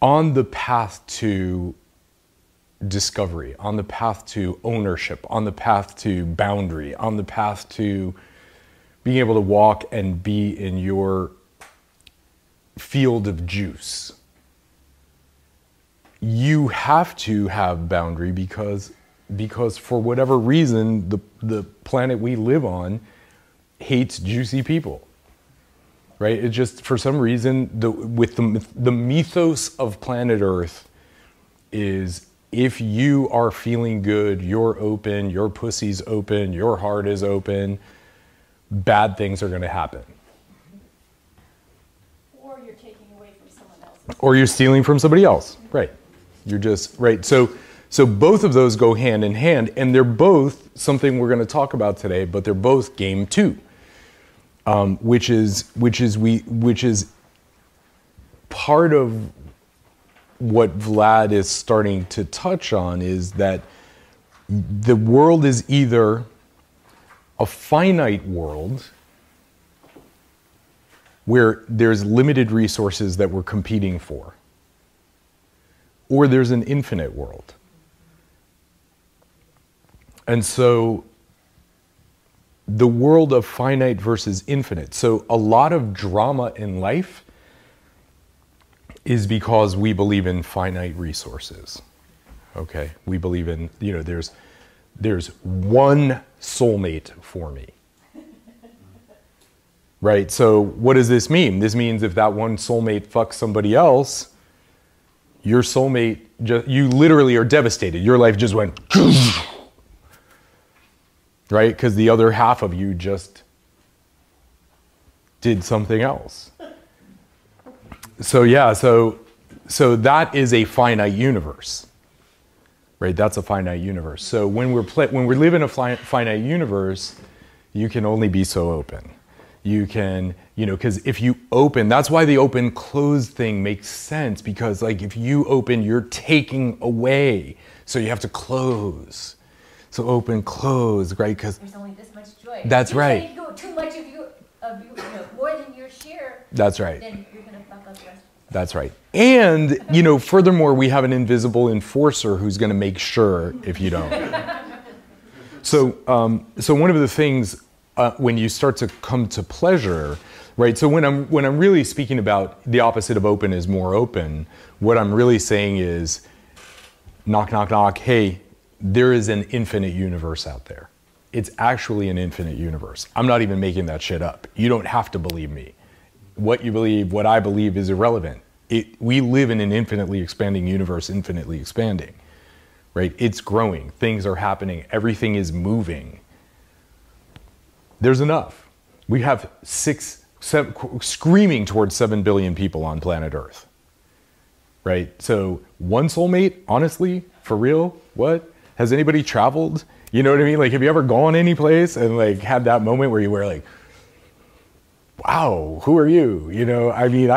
on the path to discovery, on the path to ownership, on the path to boundary, on the path to being able to walk and be in your field of juice. You have to have boundary because for whatever reason, the planet we live on hates juicy people, right? It just, for some reason, the mythos of planet Earth is if you are feeling good, you're open, your pussy's open, your heart is open, bad things are going to happen. Or you're taking away from someone else. Or you're stealing from somebody else, right? You're just, right. So both of those go hand in hand, and they're both something we're going to talk about today, but they're both game two, which is part of what Vlad is starting to touch on, is that the world is either a finite world where there's limited resources that we're competing for, or there's an infinite world. And so the world of finite versus infinite. So a lot of drama in life is because we believe in finite resources. Okay? We believe in, there's one soulmate for me. Right? So what does this mean? This means if that one soulmate fucks somebody else, your soulmate, you literally are devastated. Your life just went, right? Because the other half of you just did something else. So yeah, so that is a finite universe, right? That's a finite universe. So when we live in a finite universe, you can only be so open. You can, because if you open, that's why the open-close thing makes sense, because like if you open, you're taking away. So you have to close. So open, close, right? Because there's only this much joy. That's right. If you go too much of more than your share. That's right. Then you're gonna fuck up the rest. That's right. And furthermore, we have an invisible enforcer who's going to make sure if you don't. So one of the things. When you start to come to pleasure, right? So when I'm really speaking about the opposite of open is more open, what I'm really saying is, knock, knock, knock, hey, there is an infinite universe out there. It's actually an infinite universe. I'm not even making that shit up. You don't have to believe me. What you believe, what I believe is irrelevant. We live in an infinitely expanding universe, infinitely expanding, right? It's growing, things are happening, everything is moving. There's enough. We have 7, screaming towards 7 billion people on planet Earth, right? So one soulmate, honestly, for real, what? Has anybody traveled? You know what I mean? Like, have you ever gone any place and like had that moment where you were like, wow, who are you? I mean,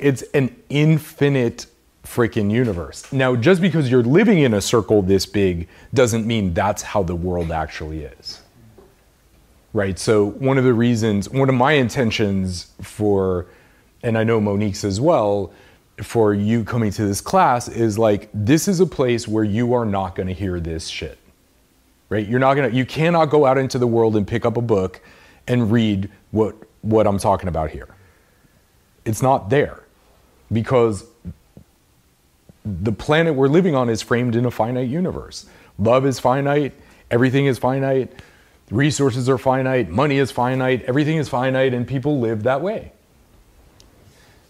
it's an infinite freaking universe. Now, just because you're living in a circle this big doesn't mean that's how the world actually is. Right, so one of my intentions for, and I know Monique's as well, for you coming to this class is like, this is a place where you are not gonna hear this shit, right? You cannot go out into the world and pick up a book and read what I'm talking about here. It's not there, because the planet we're living on is framed in a finite universe. Love is finite, everything is finite, resources are finite, money is finite, everything is finite, and people live that way.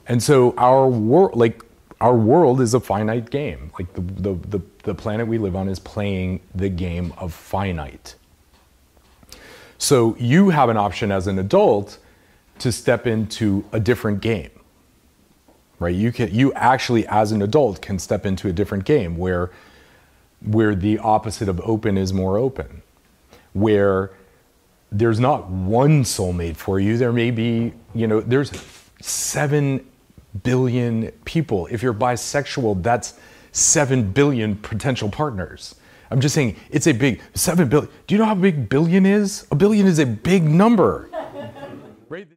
And so our world is a finite game. Like the planet we live on is playing the game of finite. So you have an option as an adult to step into a different game, right? You actually, as an adult, can step into a different game where the opposite of open is more open, where there's not one soulmate for you. There may be, there's 7 billion people. If you're bisexual, that's 7 billion potential partners. I'm just saying, it's a big 7 billion. Do you know how big billion is? A billion is a big number.